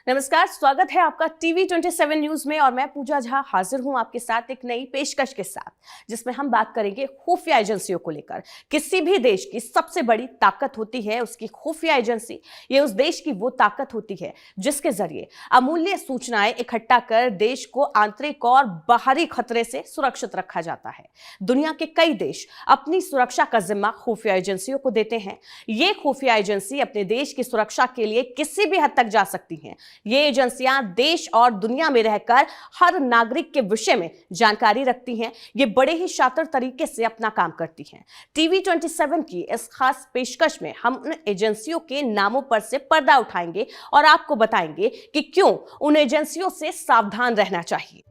नमस्कार, स्वागत है आपका टीवी 27 न्यूज में। और मैं पूजा झा हाजिर हूं आपके साथ एक नई पेशकश के साथ, जिसमें हम बात करेंगे खुफिया एजेंसियों को लेकर। किसी भी देश की सबसे बड़ी ताकत होती है उसकी खुफिया एजेंसी। ये उस देश की वो ताकत होती है जिसके जरिए अमूल्य सूचनाएं इकट्ठा कर देश को आंतरिक और बाहरी खतरे से सुरक्षित रखा जाता है। दुनिया के कई देश अपनी सुरक्षा का जिम्मा खुफिया एजेंसियों को देते हैं। ये खुफिया एजेंसी अपने देश की सुरक्षा के लिए किसी भी हद तक जा सकती हैं। ये एजेंसियां देश और दुनिया में रहकर हर नागरिक के विषय में जानकारी रखती हैं। ये बड़े ही शातिर तरीके से अपना काम करती हैं। टीवी 27 की इस खास पेशकश में हम उन एजेंसियों के नामों पर से पर्दा उठाएंगे और आपको बताएंगे कि क्यों उन एजेंसियों से सावधान रहना चाहिए।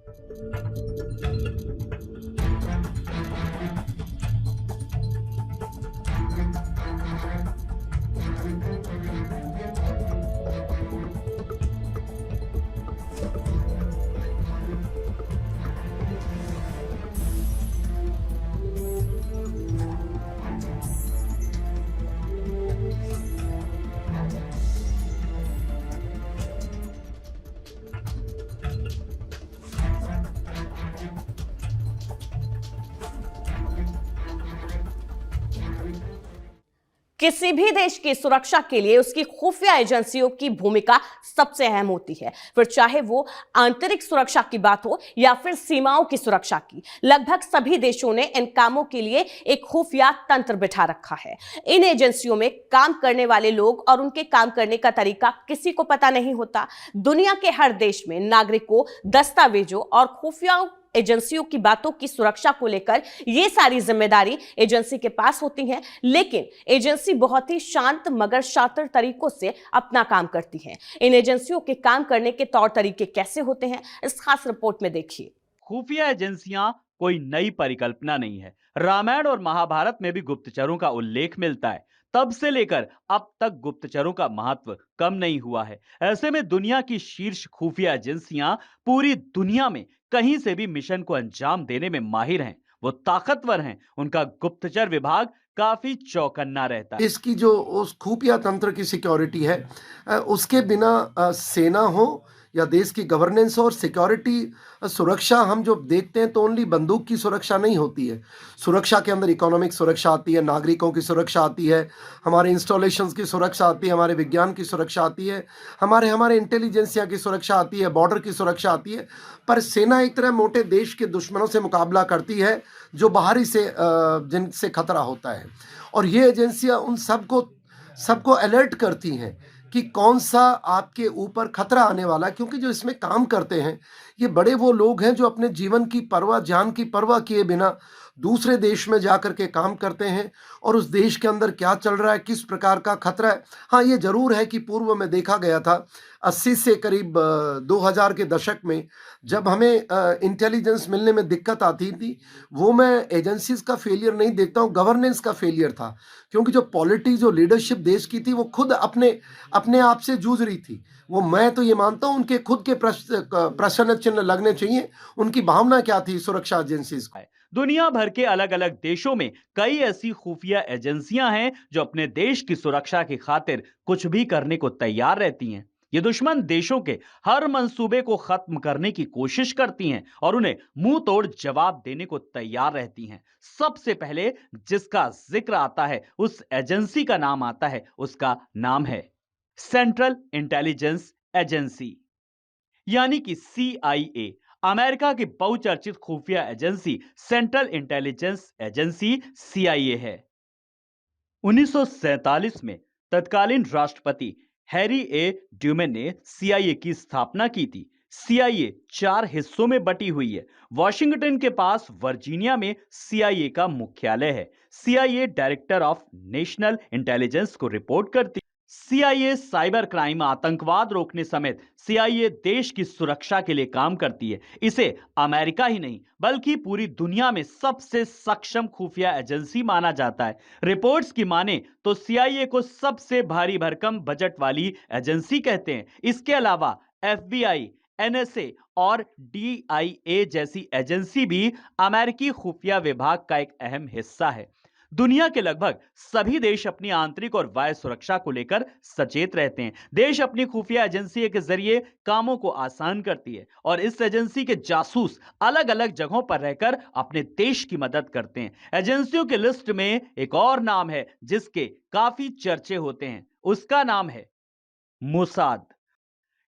किसी भी देश की सुरक्षा के लिए उसकी खुफिया एजेंसियों की भूमिका सबसे अहम होती है, फिर चाहे वो आंतरिक सुरक्षा की बात हो या फिर सीमाओं की सुरक्षा की। लगभग सभी देशों ने इन कामों के लिए एक खुफिया तंत्र बिठा रखा है। इन एजेंसियों में काम करने वाले लोग और उनके काम करने का तरीका किसी को पता नहीं होता। दुनिया के हर देश में नागरिकों, दस्तावेजों और खुफिया एजेंसियों की बातों की सुरक्षा को लेकर यह सारी जिम्मेदारी एजेंसी के पास होती है। लेकिन एजेंसी बहुत ही शांत मगर शातिर तरीकों से अपना काम करती है। इन एजेंसियों के काम करने के तौर तरीके कैसे होते हैं, इस खास रिपोर्ट में देखिए। खुफिया एजेंसियां कोई नई परिकल्पना नहीं है। रामायण और महाभारत में भी गुप्तचरों का उल्लेख मिलता है। तब से लेकर अब तक गुप्तचरों का महत्व कम नहीं हुआ है। ऐसे में दुनिया की शीर्ष खुफिया एजेंसियां पूरी दुनिया में कहीं से भी मिशन को अंजाम देने में माहिर हैं। वो ताकतवर हैं। उनका गुप्तचर विभाग काफी चौकन्ना रहता है। इसकी जो उस खुफिया तंत्र की सिक्योरिटी है, उसके बिना सेना हो या देश की गवर्नेंस और सिक्योरिटी सुरक्षा हम जो देखते हैं तो ओनली बंदूक की सुरक्षा नहीं होती है। सुरक्षा के अंदर इकोनॉमिक सुरक्षा आती है, नागरिकों की सुरक्षा आती है, हमारे इंस्टॉलेशंस की सुरक्षा आती है, हमारे विज्ञान की सुरक्षा आती है, हमारे हमारे इंटेलिजेंसिया की सुरक्षा आती है, बॉर्डर की सुरक्षा आती है। पर सेना एक तरह मोटे देश के दुश्मनों से मुकाबला करती है जो बाहरी से जिनसे खतरा होता है। और ये एजेंसियां उन सबको अलर्ट करती हैं कि कौन सा आपके ऊपर खतरा आने वाला है, क्योंकि जो इसमें काम करते हैं ये बड़े वो लोग हैं जो अपने जीवन की परवाह, जान की परवाह किए बिना दूसरे देश में जाकर के काम करते हैं और उस देश के अंदर क्या चल रहा है, किस प्रकार का खतरा है। हाँ, ये जरूर है कि पूर्व में देखा गया था 80 से करीब 2000 के दशक में जब हमें इंटेलिजेंस मिलने में दिक्कत आती थी, वो मैं एजेंसीज का फेलियर नहीं देखता हूँ, गवर्नेंस का फेलियर था। क्योंकि जो पॉलिटिक्स, जो लीडरशिप देश की थी वो खुद अपने अपने आप से जूझ रही थी। वो, मैं तो ये मानता हूँ, उनके खुद के प्रश्न चिन्ह लगने चाहिए। उनकी भावना क्या थी सुरक्षा एजेंसीज को। दुनिया भर के अलग अलग देशों में कई ऐसी खुफिया एजेंसियां हैं जो अपने देश की सुरक्षा की खातिर कुछ भी करने को तैयार रहती हैं। ये दुश्मन देशों के हर मंसूबे को खत्म करने की कोशिश करती हैं और उन्हें मुंह तोड़ जवाब देने को तैयार रहती हैं। सबसे पहले जिसका जिक्र आता है, उस एजेंसी का नाम आता है, उसका नाम है सेंट्रल इंटेलिजेंस एजेंसी, यानी कि CIA। अमेरिका की बहुचर्चित खुफिया agency central intelligence agency CIA है। 1947 में तत्कालीन राष्ट्रपति हैरी ए ड्यूमेन ने CIA की स्थापना की थी। CIA 4 हिस्सों में बटी हुई है। वॉशिंगटन के पास वर्जीनिया में CIA का मुख्यालय है। CIA director of national intelligence को रिपोर्ट करती। CIA साइबर क्राइम, आतंकवाद रोकने समेत CIA देश की सुरक्षा के लिए काम करती है। इसे अमेरिका ही नहीं बल्कि पूरी दुनिया में सबसे सक्षम खुफिया एजेंसी माना जाता है। रिपोर्ट्स की माने तो CIA को सबसे भारी भरकम बजट वाली एजेंसी कहते हैं। इसके अलावा FBI, NSA और DIA जैसी एजेंसी भी अमेरिकी खुफिया विभाग का एक अहम हिस्सा है। दुनिया के लगभग सभी देश अपनी आंतरिक और बाह्य सुरक्षा को लेकर सचेत रहते हैं। देश अपनी खुफिया एजेंसी के जरिए कामों को आसान करती है और इस एजेंसी के जासूस अलग अलग जगहों पर रहकर अपने देश की मदद करते हैं। एजेंसियों की लिस्ट में एक और नाम है जिसके काफी चर्चे होते हैं, उसका नाम है मोसाद।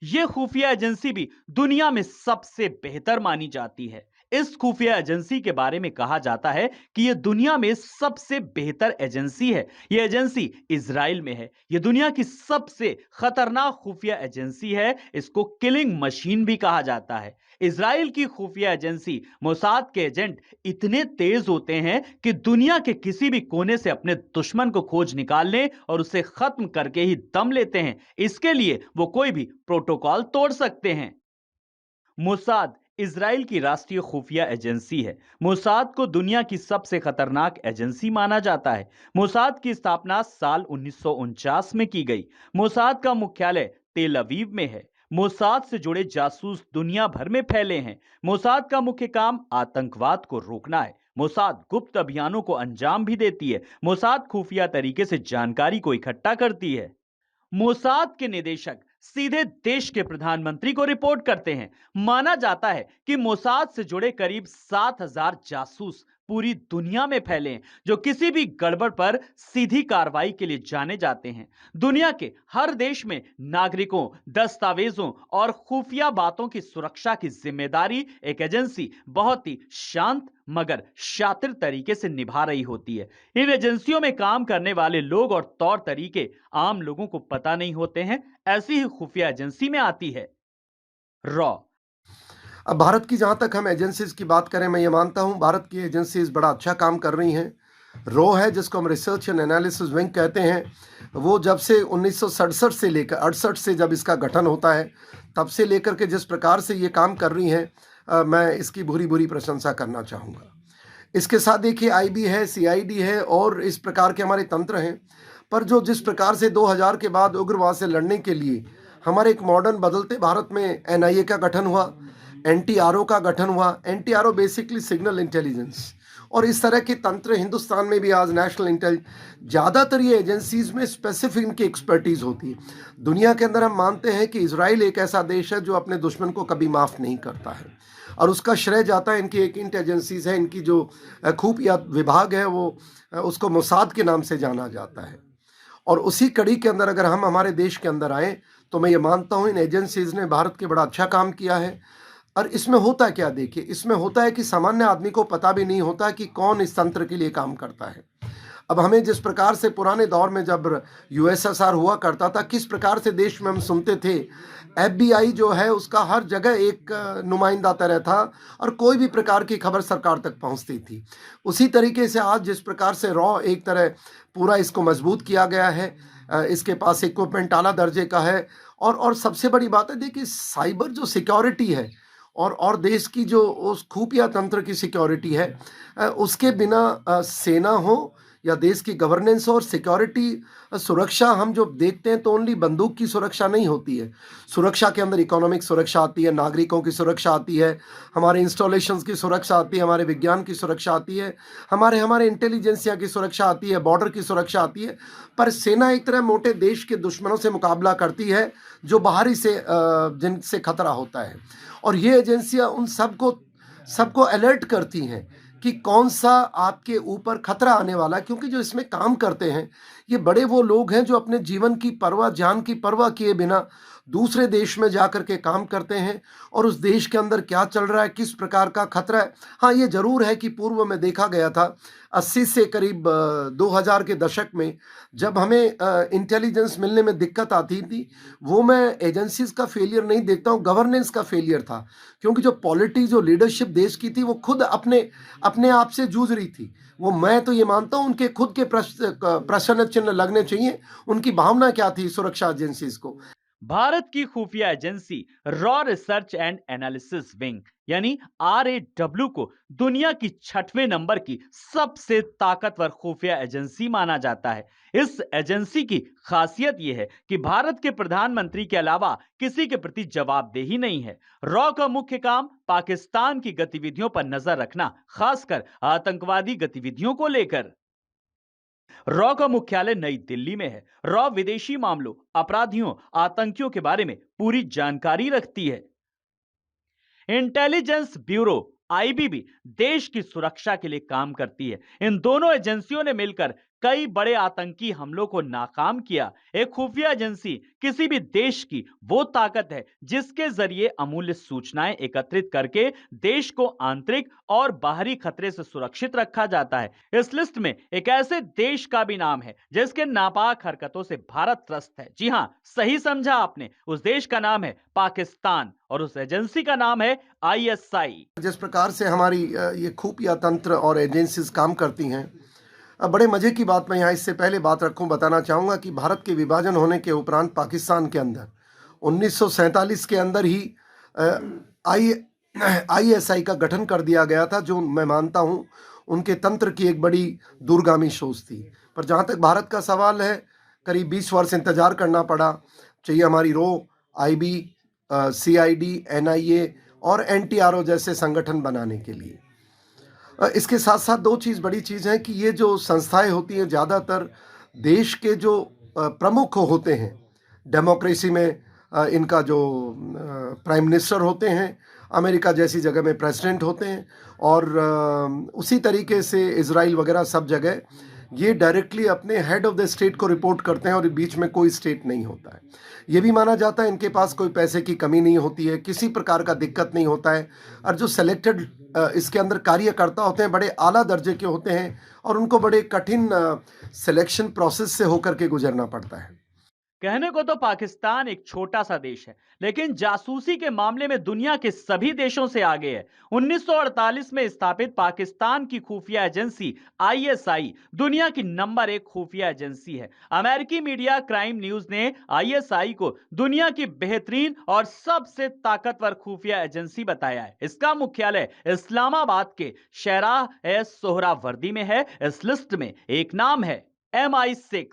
यह खुफिया एजेंसी भी दुनिया में सबसे बेहतर मानी जाती है। इस खुफिया एजेंसी के बारे में कहा जाता है कि यह दुनिया में सबसे बेहतर एजेंसी है। यह एजेंसी इजराइल में है। यह दुनिया की सबसे खतरनाक खुफिया एजेंसी है। इसको किलिंग मशीन भी कहा जाता है। इजराइल की खुफिया एजेंसी मोसाद के एजेंट इतने तेज होते हैं कि दुनिया के किसी भी कोने से अपने दुश्मन को खोज निकालने और उसे खत्म करके ही दम लेते हैं। इसके लिए वो कोई भी प्रोटोकॉल तोड़ सकते हैं। मोसाद इजराइल की राष्ट्रीय खुफिया एजेंसी है। मोसाद को दुनिया की सबसे खतरनाक एजेंसी माना जाता है। मोसाद की स्थापना साल 1949 में की गई। मोसाद का मुख्यालय तेल अवीव में है। मोसाद से जुड़े जासूस दुनिया भर में फैले हैं। मोसाद का मुख्य काम आतंकवाद को रोकना है। मोसाद गुप्त अभियानों को अंजाम भी देती है। मोसाद खुफिया तरीके से जानकारी को इकट्ठा करती है। मोसाद के निदेशक सीधे देश के प्रधानमंत्री को रिपोर्ट करते हैं। माना जाता है कि मोसाद से जुड़े करीब 7,000 जासूस पूरी दुनिया में फैले हैं, जो किसी भी गड़बड़ पर सीधी कार्रवाई के लिए जाने जाते हैं। दुनिया के हर देश में नागरिकों, दस्तावेजों और खुफिया बातों की सुरक्षा की जिम्मेदारी एक एजेंसी बहुत ही शांत मगर शातिर तरीके से निभा रही होती है। इन एजेंसियों में काम करने वाले लोग और तौर तरीके आम लोगों को पता नहीं होते हैं। ऐसी ही खुफिया एजेंसी में आती है रॉ। अब भारत की जहाँ तक हम एजेंसीज की बात करें, मैं ये मानता हूँ भारत की एजेंसीज बड़ा अच्छा काम कर रही हैं। रो है, जिसको हम रिसर्च एंड एनालिसिस विंग कहते हैं, वो जब से 1967 से लेकर 68 से जब इसका गठन होता है, तब से लेकर के जिस प्रकार से ये काम कर रही हैं, मैं इसकी भूरी भूरी प्रशंसा करना चाहूँगा। इसके साथ देखिए आईबी है, सीआईडी है और इस प्रकार के हमारे तंत्र हैं। पर जो जिस प्रकार से 2000 के बाद उग्रवाद से लड़ने के लिए हमारे एक मॉडर्न बदलते भारत में एनआईए का गठन हुआ, एनटीआरओ का गठन हुआ। एनटीआरओ बेसिकली सिग्नल इंटेलिजेंस, और इस तरह के तंत्र हिंदुस्तान में भी आज नेशनल इंटेलिजेंस, ज़्यादातर ये एजेंसीज में स्पेसिफिक इनकी एक्सपर्टीज होती है। दुनिया के अंदर हम मानते हैं कि इजराइल एक ऐसा देश है जो अपने दुश्मन को कभी माफ़ नहीं करता है, और उसका श्रेय जाता है इनकी एक एजेंसीज है। इनकी जो खुफिया विभाग है वो उसको मोसाद के नाम से जाना जाता है। और उसी कड़ी के अंदर अगर हम हमारे देश के अंदर आए तो मैं ये मानता हूँ इन एजेंसीज ने भारत के बड़ा अच्छा काम किया है। और इसमें होता क्या, देखिए इसमें होता है कि सामान्य आदमी को पता भी नहीं होता कि कौन इस तंत्र के लिए काम करता है। अब हमें जिस प्रकार से पुराने दौर में जब यूएसएसआर हुआ करता था, किस प्रकार से देश में हम सुनते थे, एफबीआई जो है उसका हर जगह एक नुमाइंदा तरह था और कोई भी प्रकार की खबर सरकार तक पहुंचती थी। उसी तरीके से आज जिस प्रकार से रॉ एक तरह पूरा इसको मजबूत किया गया है, इसके पास इक्विपमेंट आला दर्जे का है। और सबसे बड़ी बात है, देखिए साइबर जो सिक्योरिटी है और देश की जो उस खुफिया तंत्र की सिक्योरिटी है, उसके बिना सेना हो या देश की गवर्नेंस और सिक्योरिटी सुरक्षा हम जो देखते हैं तो ओनली बंदूक की सुरक्षा नहीं होती है। सुरक्षा के अंदर इकोनॉमिक सुरक्षा आती है, नागरिकों की सुरक्षा आती है, हमारे इंस्टॉलेशंस की सुरक्षा आती है, हमारे विज्ञान की सुरक्षा आती है, हमारे इंटेलिजेंसिया की सुरक्षा आती है, बॉर्डर की सुरक्षा आती है। पर सेना एक तरह मोटे देश के दुश्मनों से मुकाबला करती है जो बाहरी से जिनसे खतरा होता है। और ये एजेंसियां उन सबको अलर्ट करती हैं कि कौन सा आपके ऊपर खतरा आने वाला है, क्योंकि जो इसमें काम करते हैं ये बड़े वो लोग हैं जो अपने जीवन की परवाह, जान की परवाह किए बिना दूसरे देश में जाकर के काम करते हैं और उस देश के अंदर क्या चल रहा है, किस प्रकार का खतरा है। हाँ, ये जरूर है कि पूर्व में देखा गया था 80 से करीब 2000 के दशक में जब हमें इंटेलिजेंस मिलने में दिक्कत आती थी, वो मैं एजेंसीज का फेलियर नहीं देखता हूँ, गवर्नेंस का फेलियर था। क्योंकि जो लीडरशिप देश की थी वो खुद अपने आप से जूझ रही थी। वो, मैं तो ये मानता हूँ उनके खुद के प्रश्न चिन्ह लगने चाहिए, उनकी भावना क्या थी सुरक्षा एजेंसीज को। भारत की खुफिया agency raw research and analysis wing यानी RAW को दुनिया की 6वें नंबर की सबसे ताकतवर खुफिया एजेंसी माना जाता है। इस एजेंसी की खासियत यह है कि भारत के प्रधानमंत्री के अलावा किसी के प्रति जवाबदेही नहीं है। रॉ का मुख्य काम पाकिस्तान की गतिविधियों पर नजर रखना, खासकर आतंकवादी गतिविधियों को लेकर। रॉ का मुख्यालय नई दिल्ली में है। रॉ विदेशी मामलों, अपराधियों, आतंकियों के बारे में पूरी जानकारी रखती है। इंटेलिजेंस ब्यूरो आईबी देश की सुरक्षा के लिए काम करती है। इन दोनों एजेंसियों ने मिलकर कई बड़े आतंकी हमलों को नाकाम किया। एक खुफिया एजेंसी किसी भी देश की वो ताकत है जिसके जरिए अमूल्य सूचनाएं एकत्रित करके देश को आंतरिक और बाहरी खतरे से सुरक्षित रखा जाता है। इस लिस्ट में एक ऐसे देश का भी नाम है जिसके नापाक हरकतों से भारत त्रस्त है। जी हां, सही समझा आपने। उस देश का नाम है पाकिस्तान और उस एजेंसी का नाम है आईएसआई। जिस प्रकार से हमारी ये खुफिया तंत्र और एजेंसीज काम करती हैं, बड़े मजे की बात मैं यहाँ इससे पहले बात रखूं, बताना चाहूँगा कि भारत के विभाजन होने के उपरांत पाकिस्तान के अंदर 1947 के अंदर ही आईएसआई का गठन कर दिया गया था, जो मैं मानता हूँ उनके तंत्र की एक बड़ी दूरगामी सोच थी। पर जहाँ तक भारत का सवाल है, करीब 20 वर्ष इंतजार करना पड़ा, चाहिए हमारी रॉ, आईबी, सीआईडी, एनआईए और एनटीआरओ जैसे संगठन बनाने के लिए। इसके साथ साथ दो चीज़, बड़ी चीज़ है कि ये जो संस्थाएं होती हैं ज़्यादातर देश के जो प्रमुख होते हैं, डेमोक्रेसी में इनका जो प्राइम मिनिस्टर होते हैं, अमेरिका जैसी जगह में प्रेसिडेंट होते हैं, और उसी तरीके से इजराइल वगैरह सब जगह ये डायरेक्टली अपने हेड ऑफ द स्टेट को रिपोर्ट करते हैं और बीच में कोई स्टेट नहीं होता है। ये भी माना जाता है इनके पास कोई पैसे की कमी नहीं होती है, किसी प्रकार का दिक्कत नहीं होता है, और जो सेलेक्टेड इसके अंदर कार्यकर्ता होते हैं बड़े आला दर्जे के होते हैं और उनको बड़े कठिन सिलेक्शन प्रोसेस से होकर के गुजरना पड़ता है। कहने को तो पाकिस्तान एक छोटा सा देश है, लेकिन जासूसी के मामले में दुनिया के सभी देशों से आगे है। 1948 में स्थापित पाकिस्तान की खुफिया एजेंसी आईएसआई दुनिया की नंबर 1 खुफिया एजेंसी है। अमेरिकी मीडिया क्राइम न्यूज ने आईएसआई को दुनिया की बेहतरीन और सबसे ताकतवर खुफिया एजेंसी बताया है। इसका मुख्यालय इस्लामाबाद के शहराह ए सोहरावर्दी में है। इस लिस्ट में एक नाम है MI6,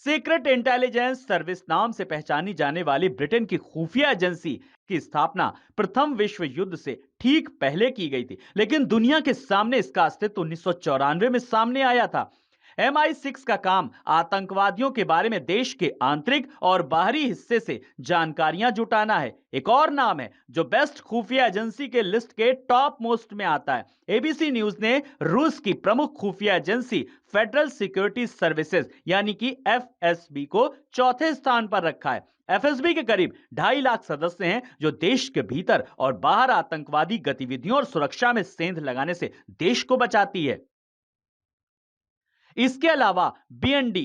सीक्रेट इंटेलिजेंस सर्विस नाम से पहचानी जाने वाली ब्रिटेन की खुफिया एजेंसी की स्थापना प्रथम विश्व युद्ध से ठीक पहले की गई थी, लेकिन दुनिया के सामने इसका अस्तित्व 1994 में सामने आया था। MI6 का काम आतंकवादियों के बारे में देश के आंतरिक और बाहरी हिस्से से जानकारियां जुटाना है। एक और नाम है जो बेस्ट खुफिया एजेंसी के लिस्ट के टॉप मोस्ट में आता है। एबीसी न्यूज ने रूस की प्रमुख खुफिया एजेंसी फेडरल सिक्योरिटी सर्विसेज यानी कि FSB को चौथे स्थान पर रखा है। FSB के करीब 2.5 लाख सदस्य हैं जो देश के भीतर और बाहर आतंकवादी गतिविधियों और सुरक्षा में सेंध लगाने से देश को बचाती है। इसके अलावा BND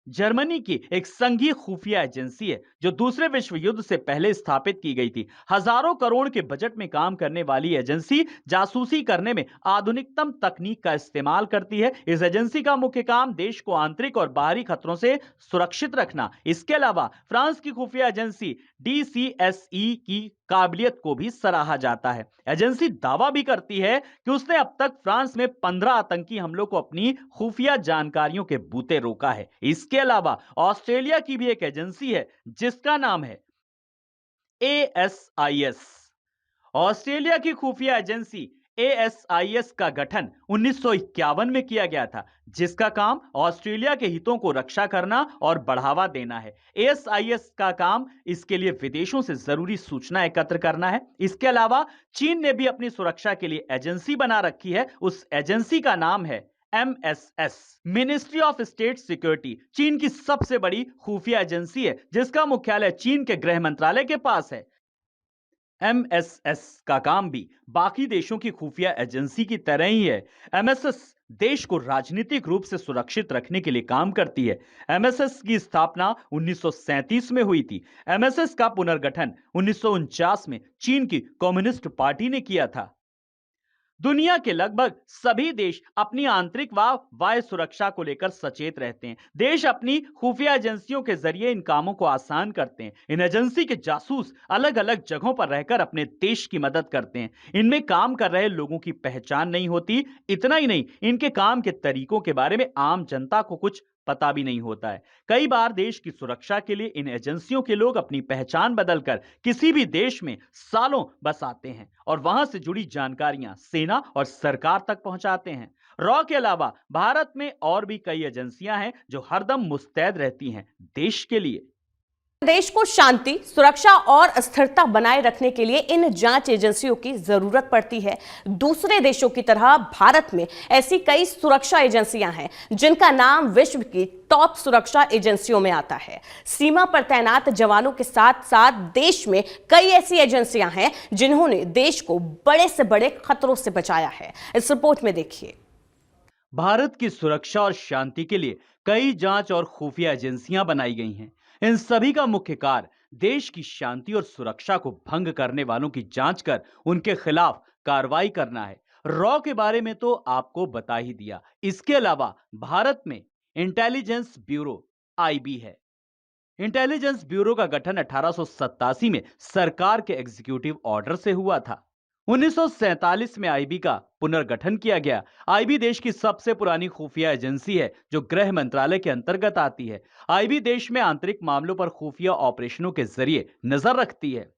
जर्मनी की एक संघीय खुफिया एजेंसी है जो दूसरे विश्व युद्ध से पहले स्थापित की गई थी। हजारों करोड़ के बजट में काम करने वाली एजेंसी जासूसी करने में आधुनिकतम तकनीक का इस्तेमाल करती है। इस एजेंसी का मुख्य काम देश को आंतरिक और बाहरी खतरों से सुरक्षित रखना। इसके अलावा फ्रांस की खुफिया एजेंसी DCSE की काबिलियत को भी सराहा जाता है। एजेंसी दावा भी करती है कि उसने अब तक फ्रांस में 15 आतंकी हमलों को अपनी खुफिया जानकारियों के बूते रोका है। इसके अलावा ऑस्ट्रेलिया की भी एक एजेंसी है जिसका नाम है ASIS। ऑस्ट्रेलिया की खुफिया एजेंसी ASIS का गठन 1951 में किया गया था, जिसका काम ऑस्ट्रेलिया के हितों को रक्षा करना और बढ़ावा देना है। ASIS का काम इसके लिए विदेशों से जरूरी सूचना एकत्र करना है। इसके अलावा चीन ने भी अपनी सुरक्षा के लिए एजेंसी बना रखी है। उस एजेंसी का नाम है MSS, ministry of state security. चीन की सबसे बड़ी खुफिया एजेंसी है जिसका मुख्यालय चीन के गृह मंत्रालय के पास है। MSS का काम भी बाकी देशों की खुफिया एजेंसी की तरह ही है। MSS देश को राजनीतिक रूप से सुरक्षित रखने के लिए काम करती है। MSS की स्थापना 1937 में हुई थी। MSS का पुनर्गठन 1949 में चीन की कम्युनिस्ट पार्टी ने किया था। दुनिया के लगभग सभी देश अपनी आंतरिक व बाह्य सुरक्षा को लेकर सचेत रहते हैं। देश अपनी खुफिया एजेंसियों के जरिए इन कामों को आसान करते हैं। इन एजेंसी के जासूस अलग अलग जगहों पर रहकर अपने देश की मदद करते हैं। इनमें काम कर रहे लोगों की पहचान नहीं होती। इतना ही नहीं, इनके काम के तरीकों के बारे में आम जनता को कुछ पता भी नहीं होता है। कई बार देश की सुरक्षा के लिए इन एजेंसियों के लोग अपनी पहचान बदलकर किसी भी देश में सालों बस आते हैं और वहां से जुड़ी जानकारियां सेना और सरकार तक पहुंचाते हैं। रॉ के अलावा भारत में और भी कई एजेंसियां हैं जो हरदम मुस्तैद रहती हैं देश के लिए। देश को शांति, सुरक्षा और स्थिरता बनाए रखने के लिए इन जांच एजेंसियों की जरूरत पड़ती है। दूसरे देशों की तरह भारत में ऐसी कई सुरक्षा एजेंसियां हैं जिनका नाम विश्व की टॉप सुरक्षा एजेंसियों में आता है। सीमा पर तैनात जवानों के साथ साथ देश में कई ऐसी एजेंसियां हैं जिन्होंने देश को बड़े से बड़े खतरों से बचाया है। इस रिपोर्ट में देखिए। भारत की सुरक्षा और शांति के लिए कई जांच और खुफिया एजेंसियां बनाई गई हैं। इन सभी का मुख्य कार्य देश की शांति और सुरक्षा को भंग करने वालों की जांच कर उनके खिलाफ कार्रवाई करना है। रॉ के बारे में तो आपको बता ही दिया। इसके अलावा भारत में इंटेलिजेंस ब्यूरो आईबी है। इंटेलिजेंस ब्यूरो का गठन 1887 में सरकार के एग्जीक्यूटिव ऑर्डर से हुआ था। 1947 में आईबी का पुनर्गठन किया गया। आईबी देश की सबसे पुरानी खुफिया एजेंसी है जो गृह मंत्रालय के अंतर्गत आती है। आईबी देश में आंतरिक मामलों पर खुफिया ऑपरेशनों के जरिए नजर रखती है।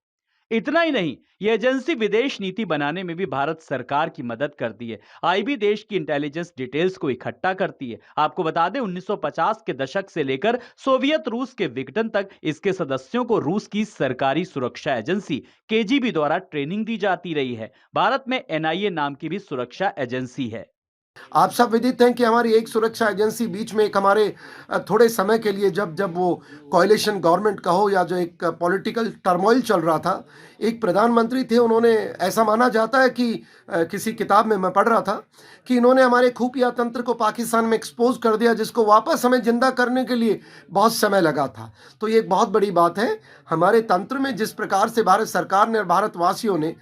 इतना ही नहीं, यह एजेंसी विदेश नीति बनाने में भी भारत सरकार की मदद करती है। आईबी देश की इंटेलिजेंस डिटेल्स को इकट्ठा करती है। आपको बता दें 1950 के दशक से लेकर सोवियत रूस के विघटन तक इसके सदस्यों को रूस की सरकारी सुरक्षा एजेंसी केजीबी द्वारा ट्रेनिंग दी जाती रही है। भारत में एनआईए नाम की भी सुरक्षा एजेंसी है। आप सब विदित हैं कि हमारी एक सुरक्षा एजेंसी बीच में एक हमारे थोड़े समय के लिए जब जब वो कोalition गवर्नमेंट का हो या जो एक पॉलिटिकल टर्मोइल चल रहा था, एक प्रधानमंत्री थे, उन्होंने ऐसा माना जाता है कि किसी किताब में मैं पढ़ रहा था कि इन्होंने हमारे खुफिया तंत्र को पाकिस्तान में एक्सपोज कर दिया, जिसको वापस हमें जिंदा करने के लिए बहुत समय लगा था। तो ये एक बहुत बड़ी बात है। हमारे तंत्र में जिस प्रकार से भारत सरकार ने और भारतवासियों ने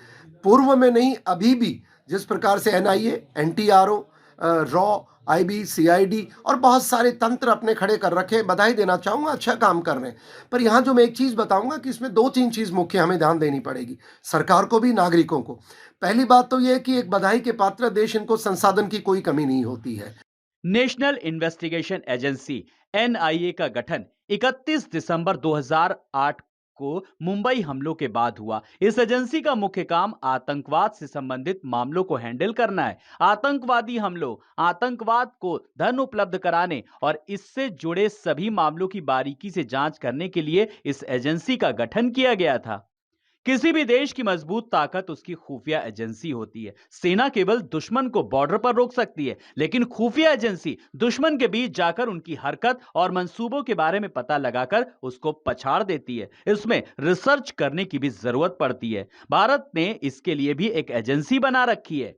पूर्व में नहीं अभी भी जिस प्रकार से NIA, NTRO, raw, IB, CID और बहुत सारे तंत्र अपने खड़े कर रखे, बधाई देना चाहूँगा, अच्छा काम कर रहे हैं। पर यहाँ जो मैं एक चीज़ बताऊँगा कि इसमें 2-3 चीज़ मुख्य हमें ध्यान देनी पड़ेगी, सरकार को भी, नागरिकों को। पहली बात तो ये है कि एक बधाई के पात्र देश, इनको संसाधन की कोई कमी नहीं होती है। नेशनल इन्वेस्टिगेशन एजेंसी एनआईए का गठन 31 दिसंबर 2008 को मुंबई हमलों के बाद हुआ। इस एजेंसी का मुख्य काम आतंकवाद से संबंधित मामलों को हैंडल करना है। आतंकवादी हमलों, आतंकवाद को धन उपलब्ध कराने और इससे जुड़े सभी मामलों की बारीकी से जांच करने के लिए इस एजेंसी का गठन किया गया था। किसी भी देश की मजबूत ताकत उसकी खुफिया एजेंसी होती है। सेना केवल दुश्मन को बॉर्डर पर रोक सकती है, लेकिन खुफिया एजेंसी दुश्मन के बीच जाकर उनकी हरकत और मंसूबों के बारे में पता लगाकर उसको पछाड़ देती है। इसमें रिसर्च करने की भी जरूरत पड़ती है। भारत ने इसके लिए भी एक एजेंसी बना रखी है।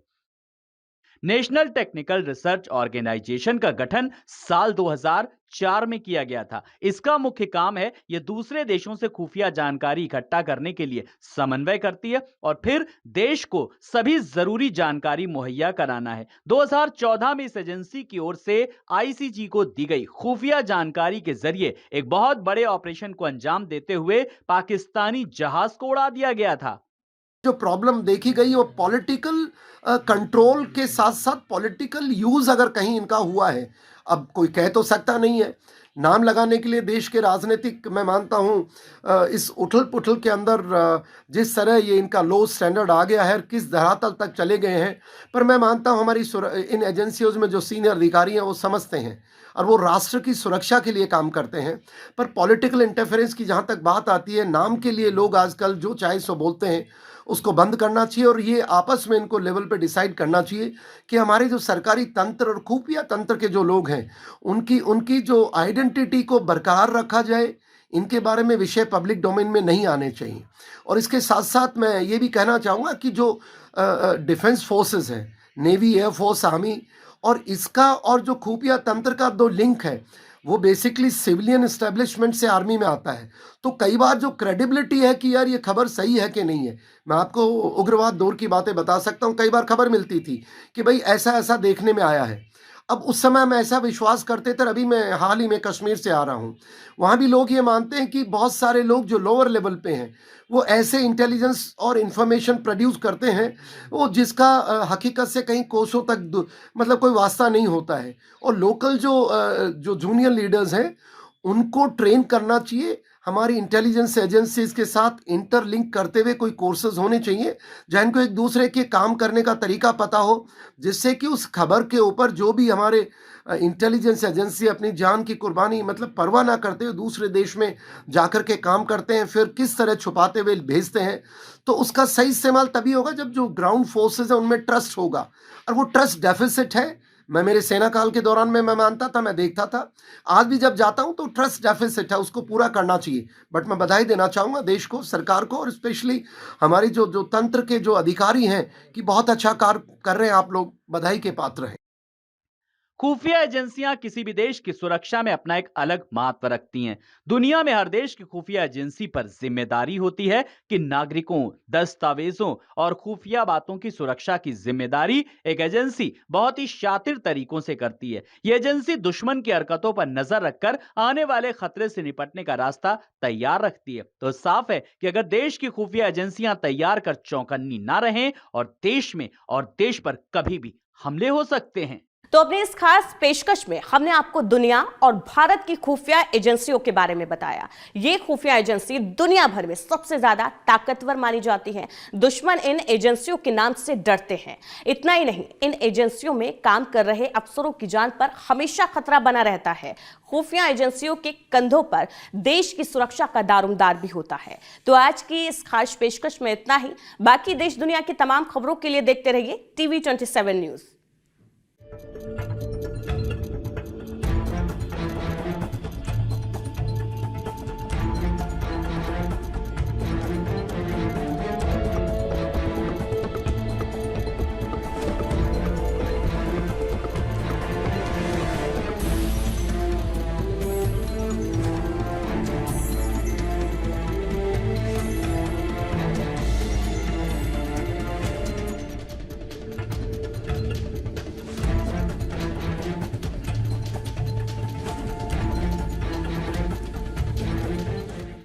नेशनल टेक्निकल रिसर्च ऑर्गेनाइजेशन का गठन साल 2004 में किया गया था। इसका मुख्य काम है यह दूसरे देशों से खुफिया जानकारी इकट्ठा करने के लिए समन्वय करती है और फिर देश को सभी जरूरी जानकारी मुहैया कराना है। 2014 में इस एजेंसी की ओर से आईसीजी को दी गई खुफिया जानकारी के जरिए एक बहुत बड़े ऑपरेशन को अंजाम देते हुए पाकिस्तानी जहाज को उड़ा दिया गया था। जो प्रॉब्लम देखी गई वो पॉलिटिकल कंट्रोल के साथ साथ पॉलिटिकल यूज अगर कहीं इनका हुआ है। अब कोई कह तो सकता नहीं है, नाम लगाने के लिए देश के राजनीतिक, मैं मानता हूँ इस उथल पुथल के अंदर जिस तरह ये इनका लो स्टैंडर्ड आ गया है, किस धरातल तक चले गए हैं। पर मैं मानता हूँ हमारी इन एजेंसियों में जो सीनियर अधिकारी हैं वो समझते हैं और वो राष्ट्र की सुरक्षा के लिए काम करते हैं। पर पॉलिटिकल इंटरफेरेंस की जहाँ तक बात आती है, नाम के लिए लोग आजकल जो चाहे सो बोलते हैं, उसको बंद करना चाहिए और ये आपस में इनको लेवल पे डिसाइड करना चाहिए कि हमारे जो सरकारी तंत्र और खुफिया तंत्र के जो लोग हैं उनकी जो आइडेंटिटी को बरकरार रखा जाए। इनके बारे में विषय पब्लिक डोमेन में नहीं आने चाहिए। और इसके साथ साथ मैं ये भी कहना चाहूँगा कि जो डिफेंस फोर्सेस है, नेवी, एयरफोर्स, आर्मी, और इसका और जो खुफिया तंत्र का दो लिंक है वो बेसिकली सिविलियन एस्टेब्लिशमेंट से आर्मी में आता है। तो कई बार जो क्रेडिबिलिटी है कि यार ये खबर सही है कि नहीं है, मैं आपको उग्रवाद दौर की बातें बता सकता हूँ। कई बार खबर मिलती थी कि भाई ऐसा ऐसा देखने में आया है। अब उस समय हम ऐसा विश्वास करते थे। अभी मैं हाल ही में कश्मीर से आ रहा हूँ, वहाँ भी लोग ये मानते हैं कि बहुत सारे लोग जो लोअर लेवल पे हैं वो ऐसे इंटेलिजेंस और इंफॉर्मेशन प्रोड्यूस करते हैं वो जिसका हकीकत से कहीं कोसों तक मतलब कोई वास्ता नहीं होता है। और लोकल जो जूनियर लीडर्स हैं उनको ट्रेन करना चाहिए। हमारी इंटेलिजेंस एजेंसीज के साथ इंटरलिंक करते हुए कोई कोर्सेज होने चाहिए जहाँ इनको एक दूसरे के काम करने का तरीका पता हो, जिससे कि उस खबर के ऊपर जो भी हमारे इंटेलिजेंस एजेंसी अपनी जान की कुर्बानी मतलब परवाह ना करते हुए दूसरे देश में जाकर के काम करते हैं, फिर किस तरह छुपाते हुए भेजते हैं, तो उसका सही इस्तेमाल तभी होगा जब जो ग्राउंड फोर्सेज है उनमें ट्रस्ट होगा। और वो ट्रस्ट डेफिसिट है। मैं मेरे सेना काल के दौरान में मैं मानता था, मैं देखता था, आज भी जब जाता हूं तो ट्रस्ट डेफिसिट है, उसको पूरा करना चाहिए। बट मैं बधाई देना चाहूँगा देश को, सरकार को, और स्पेशली हमारी जो जो तंत्र के जो अधिकारी हैं कि बहुत अच्छा कार्य कर रहे हैं, आप लोग बधाई के पात्र हैं। खुफिया एजेंसियां किसी भी देश की सुरक्षा में अपना एक अलग महत्व रखती हैं। दुनिया में हर देश की खुफिया एजेंसी पर जिम्मेदारी होती है कि नागरिकों, दस्तावेजों और खुफिया बातों की सुरक्षा की जिम्मेदारी एक एजेंसी बहुत ही शातिर तरीकों से करती है। यह एजेंसी दुश्मन की हरकतों पर नजर रखकर आने वाले खतरे से निपटने का रास्ता तैयार रखती है। तो साफ है कि अगर देश की खुफिया एजेंसियां तैयार कर चौकन्नी ना रहें और देश पर कभी भी हमले हो सकते हैं। तो अपनी इस खास पेशकश में हमने आपको दुनिया और भारत की खुफिया एजेंसियों के बारे में बताया। ये खुफिया एजेंसी दुनिया भर में सबसे ज्यादा ताकतवर मानी जाती हैं। दुश्मन इन एजेंसियों के नाम से डरते हैं। इतना ही नहीं, इन एजेंसियों में काम कर रहे अफसरों की जान पर हमेशा खतरा बना रहता है। खुफिया एजेंसियों के कंधों पर देश की सुरक्षा का दारोमदार भी होता है। तो आज की इस खास पेशकश में इतना ही। बाकी देश दुनिया की तमाम खबरों के लिए देखते रहिए TV 27 न्यूज।